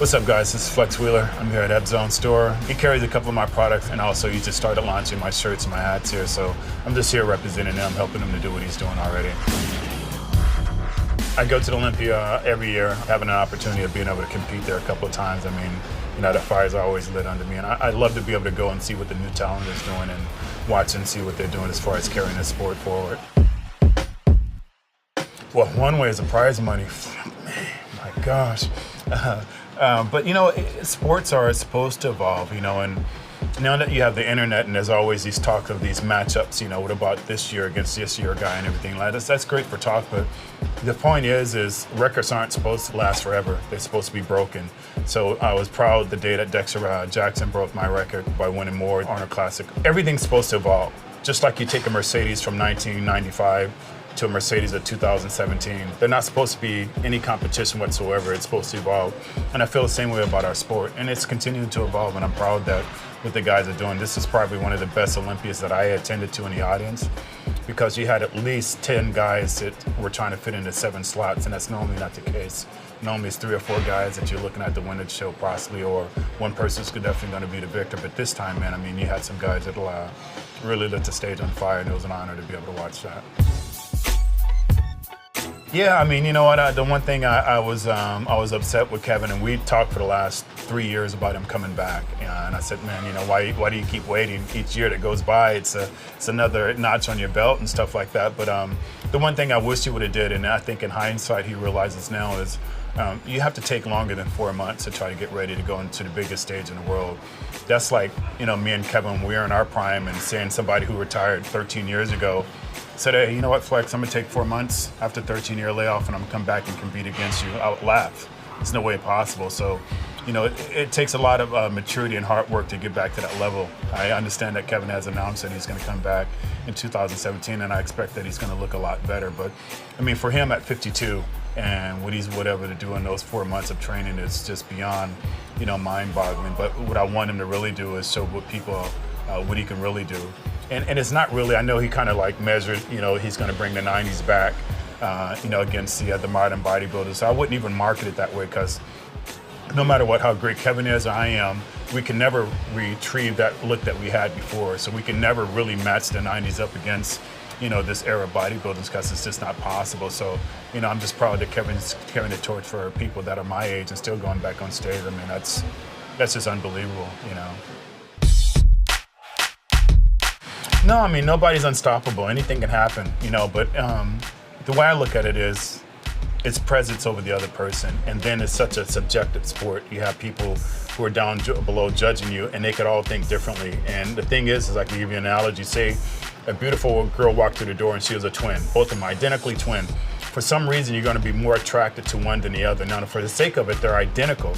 What's up, guys? This is Flex Wheeler. I'm here at Evzone store. He carries a couple of my products, and also he just started launching my shirts and my hats here. So I'm just here representing him, helping him to do what he's doing already. I go to the Olympia every year, having an opportunity of being able to compete there a couple of times. I mean, you know, the fire's always lit under me, and I love to be able to go and see what the new talent is doing and watch and see what they're doing as far as carrying the sport forward. Well, one way is the prize money. Man, my gosh. But, you know, sports are supposed to evolve, you know, and now that you have the internet and there's always these talk of these matchups, you know, what about this year against this year guy and everything like that. That's great for talk, but the point is records aren't supposed to last forever. They're supposed to be broken. So I was proud the day that Dexter Jackson broke my record by winning more Honor Classic. Everything's supposed to evolve. Just like you take a Mercedes from 1995 to a Mercedes of 2017. They're not supposed to be any competition whatsoever. It's supposed to evolve. And I feel the same way about our sport. And it's continuing to evolve, and I'm proud that what the guys are doing. This is probably one of the best Olympias that I attended to in the audience, because you had at least 10 guys that were trying to fit into 7 slots, and that's normally not the case. Normally it's 3 or 4 guys that you're looking at to win the show possibly, or one person's definitely going to be the victor. But this time, man, I mean, you had some guys that really lit the stage on fire, and it was an honor to be able to watch that. Yeah, I mean, you know what? The one thing I was upset with Kevin, and we talked for the last 3 years about him coming back. And I said, man, you know, why do you keep waiting? Each year that goes by, it's another notch on your belt and stuff like that. But the one thing I wish he would have did, and I think in hindsight he realizes now, is you have to take longer than 4 months to try to get ready to go into the biggest stage in the world. That's like, you know, me and Kevin, we were in our prime, and saying somebody who retired 13 years ago said, hey, you know what, Flex, I'm gonna take 4 months after 13-year layoff, and I'm gonna come back and compete against you. I would laugh. There's no way possible. So, you know, it takes a lot of maturity and hard work to get back to that level. I understand that Kevin has announced that he's gonna come back in 2017, and I expect that he's gonna look a lot better. But, I mean, for him at 52, and what he's whatever to do in those 4 months of training is just beyond, you know, mind-boggling. But what I want him to really do is show what people, what he can really do. And it's not really, I know he kind of like measured, you know, he's going to bring the 90s back, you know, against the modern bodybuilders. So I wouldn't even market it that way, because no matter what, how great Kevin is or I am, we can never retrieve that look that we had before. So we can never really match the 90s up against, you know, this era of bodybuilders, because it's just not possible. So, you know, I'm just proud that Kevin's carrying the torch for people that are my age and still going back on stage. I mean, that's just unbelievable, you know. No, I mean, nobody's unstoppable. Anything can happen, you know, but the way I look at it is it's presence over the other person. And then it's such a subjective sport. You have people who are down below judging you, and they could all think differently. And the thing is I can give you an analogy. Say a beautiful girl walked through the door and she was a twin, both of them identically twin. For some reason, you're going to be more attracted to one than the other. Now, for the sake of it, they're identical.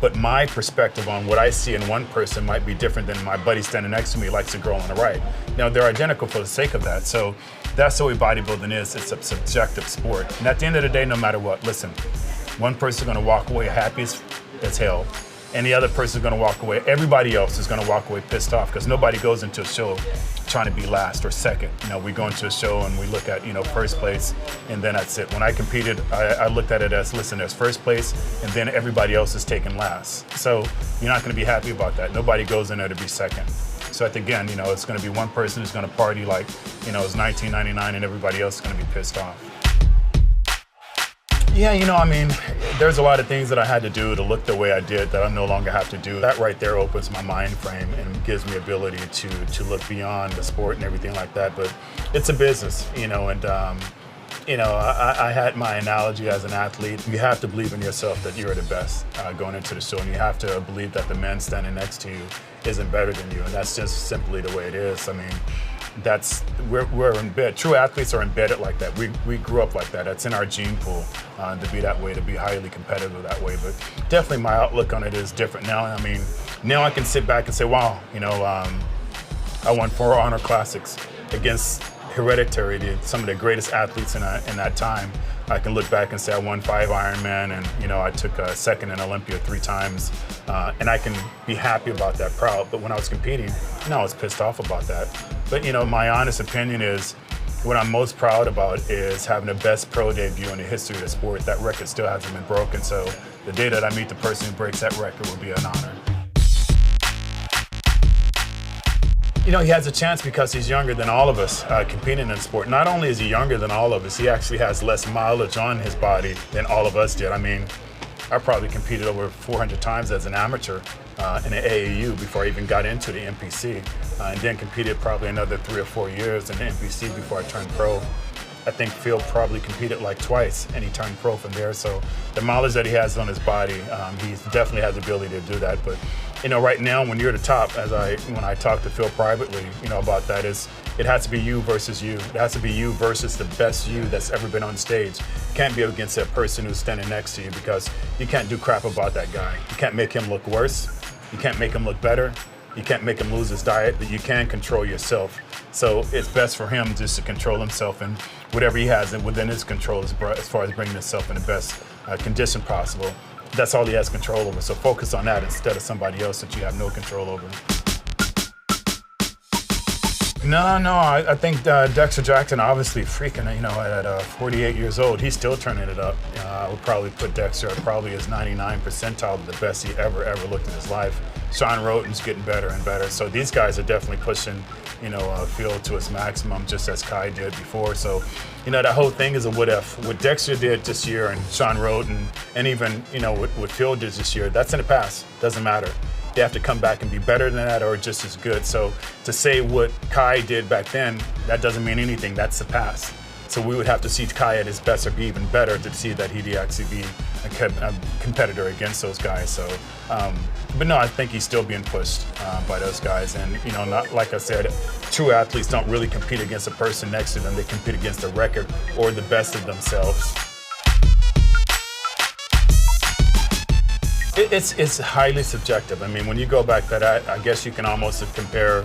But my perspective on what I see in one person might be different than my buddy standing next to me likes a girl on the right. Now, they're identical for the sake of that. So that's the way bodybuilding is. It's a subjective sport. And at the end of the day, no matter what, listen, one person's gonna walk away happy as hell, and the other person's gonna walk away, everybody else is gonna walk away pissed off, because nobody goes into a show trying to be last or second. You know, we go into a show and we look at, you know, first place, and then that's it. When I competed, I looked at it as, listen, there's first place, and then everybody else is taken last. So you're not gonna be happy about that. Nobody goes in there to be second. So at the end, you know, it's gonna be one person who's gonna party like, you know, it's 1999, and everybody else is gonna be pissed off. Yeah, you know, I mean, there's a lot of things that I had to do to look the way I did that I no longer have to do. That right there opens my mind frame and gives me ability to look beyond the sport and everything like that. But it's a business, you know, and you know, I had my analogy as an athlete. You have to believe in yourself that you're the best going into the show, and you have to believe that the man standing next to you isn't better than you, and that's just simply the way it is. I mean, we're embedded. True athletes are embedded like that. We grew up like that. That's in our gene pool to be that way, to be highly competitive that way. But definitely my outlook on it is different now. I mean, now I can sit back and say, wow, you know, I won 4 Honor Classics against hereditary, some of the greatest athletes in that time. I can look back and say I won 5 Ironman, and you know, I took second in Olympia 3 times, and I can be happy about that, proud. But when I was competing, no, I was pissed off about that. But you know, my honest opinion is, what I'm most proud about is having the best pro debut in the history of the sport. That record still hasn't been broken, so the day that I meet the person who breaks that record will be an honor. You know, he has a chance because he's younger than all of us competing in sport. Not only is he younger than all of us, he actually has less mileage on his body than all of us did. I mean, I probably competed over 400 times as an amateur in the AAU before I even got into the NPC, and then competed probably another 3 or 4 years in the NPC before I turned pro. I think Phil probably competed like twice, and he turned pro from there. So the mileage that he has on his body, he definitely has the ability to do that. But you know, right now when you're the top, when I talk to Phil privately, you know, about that, is it has to be you versus you. It has to be you versus the best you that's ever been on stage. You can't be against that person who's standing next to you, because you can't do crap about that guy. You can't make him look worse. You can't make him look better. You can't make him lose his diet, but you can control yourself. So it's best for him just to control himself, and whatever he has within his control as far as bringing himself in the best condition possible. That's all he has control over. So focus on that instead of somebody else that you have no control over. No, I think Dexter Jackson obviously freaking, you know, at 48 years old, he's still turning it up. I would probably put Dexter at probably his 99th percentile of the best he ever looked in his life. Sean Roden's getting better and better. So these guys are definitely pushing, you know, Phil to his maximum, just as Kai did before. So, you know, that whole thing is a what if. What Dexter did this year, and Sean Roden, and even, you know, what Phil did this year, that's in the past. Doesn't matter. They have to come back and be better than that or just as good. So to say what Kai did back then, that doesn't mean anything. That's the past. So we would have to see Kai at his best or be even better to see that he'd actually be a competitor against those guys. So, but no, I think he's still being pushed by those guys. And, you know, not like I said, true athletes don't really compete against a person next to them. They compete against a record or the best of themselves. It's highly subjective. I mean, when you go back that, I guess you can almost compare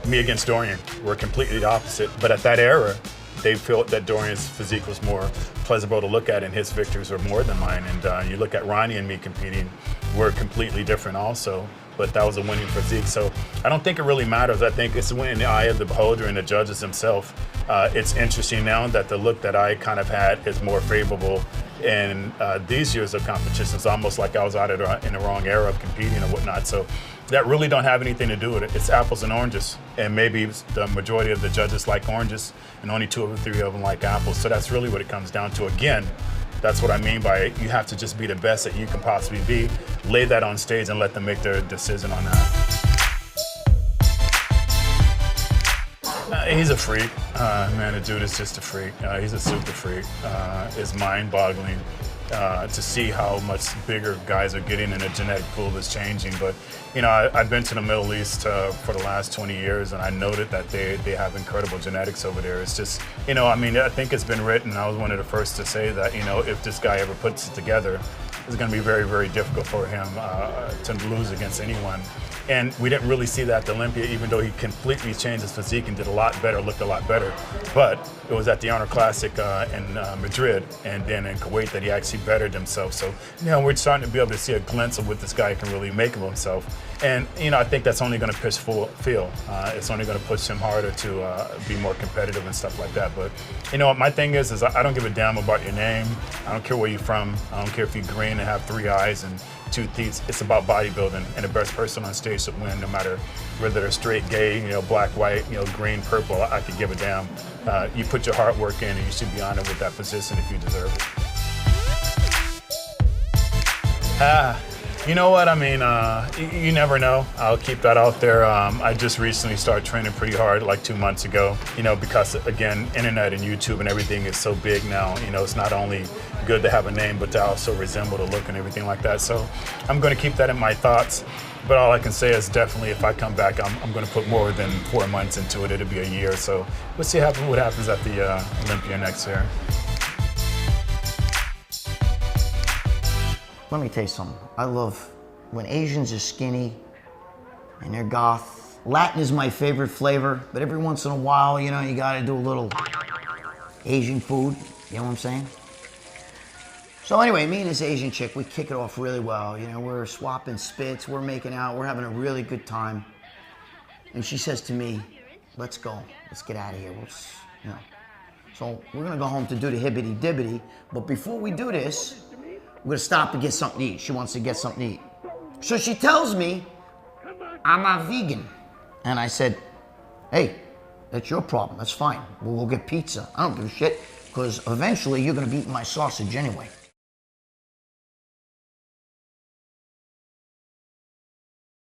me against Dorian. We're completely the opposite. But at that era, they felt that Dorian's physique was more pleasurable to look at, and his victories were more than mine. And you look at Ronnie and me competing, we're completely different also. But that was a winning physique. So I don't think it really matters. I think it's in the eye of the beholder and the judges themselves. It's interesting now that the look that I kind of had is more favorable in these years of competition. It's almost like I was out in the wrong era of competing and whatnot. So that really don't have anything to do with it. It's apples and oranges. And maybe the majority of the judges like oranges, and only 2 or 3 of them like apples. So that's really what it comes down to. Again, that's what I mean by it. You have to just be the best that you can possibly be, lay that on stage, and let them make their decision on that. He's a freak. Man, the dude is just a freak. He's a super freak. It's mind-boggling to see how much bigger guys are getting, and the genetic pool is changing. But, you know, I've been to the Middle East for the last 20 years, and I noted that they have incredible genetics over there. It's just, you know, I mean, I think it's been written. I was one of the first to say that, you know, if this guy ever puts it together, it's going to be very, very difficult for him to lose against anyone. And we didn't really see that at Olympia, even though he completely changed his physique and did a lot better, looked a lot better. But it was at the Honor Classic in Madrid and then in Kuwait that he actually bettered himself. So, you know, we're starting to be able to see a glimpse of what this guy can really make of himself. And, you know, I think that's only going to push Phil. It's only going to push him harder to be more competitive and stuff like that. But, you know, my thing is I don't give a damn about your name. I don't care where you're from. I don't care if you're green and have 3 eyes and 2 teeth. It's about bodybuilding, and the best person on stage should win, no matter whether they're straight, gay, you know, black, white, you know, green, purple. I could give a damn. You put your hard work in, and you should be honored with that position if you deserve it. You know what? I mean, you never know. I'll keep that out there. I just recently started training pretty hard, like 2 months ago, you know, because, again, internet and YouTube and everything is so big now. You know, it's not only good to have a name, but to also resemble the look and everything like that. So I'm going to keep that in my thoughts. But all I can say is definitely if I come back, I'm going to put more than 4 months into it. It'll be a year. So we'll see what happens at the Olympia next year. Let me tell you something. I love when Asians are skinny and they're goth. Latin is my favorite flavor, but every once in a while, you know, you gotta do a little Asian food. You know what I'm saying? So anyway, me and this Asian chick, we kick it off really well. You know, we're swapping spits, we're making out, we're having a really good time. And she says to me, let's go, let's get out of here. So we're gonna go home to do the hibbity dibbity, but before we do this, We're gonna stop and get something to eat. She wants to get something to eat. So she tells me, I'm a vegan. And I said, hey, that's your problem, that's fine. We'll get pizza. I don't give a shit, because eventually you're gonna be eating my sausage anyway.